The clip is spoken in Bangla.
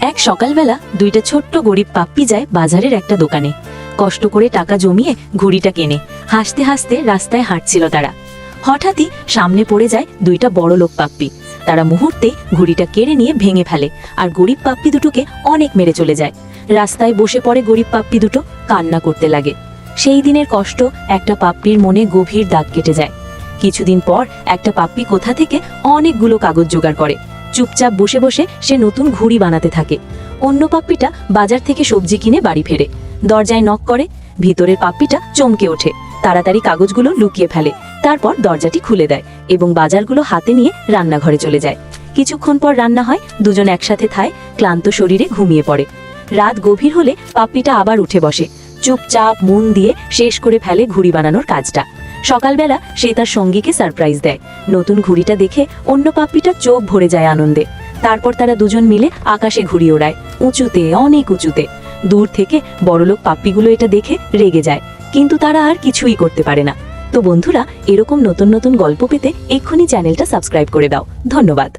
এক সকালবেলা দুইটা ছোট্ট গরিব পাপ্পি যায় বাজারের একটা দোকানে। কষ্ট করে টাকা জমিয়ে ঘুড়িটা কেনে। হাসতে হাসতে রাস্তায় হাঁটছিল তারা। হঠাৎই সামনে পড়ে যায় দুইটা বড় লোক পাপ্পি। তারা মুহূর্তেই ঘুড়িটা কেড়ে নিয়ে ভেঙে ফেলে আর গরিব পাপ্পি দুটোকে অনেক মেরে চলে যায়। রাস্তায় বসে পড়ে গরিব পাপ্পি দুটো, কান্না করতে লাগে। সেই দিনের কষ্ট একটা পাপ্পির মনে গভীর দাগ কেটে যায়। কিছুদিন পর একটা পাপ্পি কোথা থেকে অনেকগুলো কাগজ জোগাড় করে। চুপচাপ বসে বসে সে নতুন ঘুড়ি বানাতে থাকে। অন্য পাপ্পিটা বাজার থেকে সবজি কিনে বাড়ি ফেরে। দরজায় নক করে। ভিতরের পাপ্পিটা চমকে ওঠে, তাড়াতাড়ি কাগজগুলো লুকিয়ে ফেলে। তারপর দরজাটি খুলে দেয় এবং বাজারগুলো হাতে নিয়ে রান্নাঘরে চলে যায়। কিছুক্ষণ পর রান্না হয়, দুজন একসাথে খায়, ক্লান্ত শরীরে ঘুমিয়ে পড়ে। রাত গভীর হলে পাপ্পিটা আবার উঠে বসে। চুপচাপ মন দিয়ে শেষ করে ফেলে ঘুড়ি বানানোর কাজটা। সকালবেলা সে তার সঙ্গীকে সারপ্রাইজ দেয়। নতুন ঘুড়িটা দেখে অন্য পাপ্পিটা চোখ ভরে যায় আনন্দে। তারপর তারা দুজন মিলে আকাশে ঘুড়ি ওড়ায়, উঁচুতে, অনেক উঁচুতে। দূর থেকে বড়লোক পাপ্পিগুলো এটা দেখে রেগে যায়, কিন্তু তারা আর কিছুই করতে পারে না। তো বন্ধুরা, এরকম নতুন নতুন গল্প পেতে এক্ষুনি চ্যানেলটা সাবস্ক্রাইব করে দাও। ধন্যবাদ।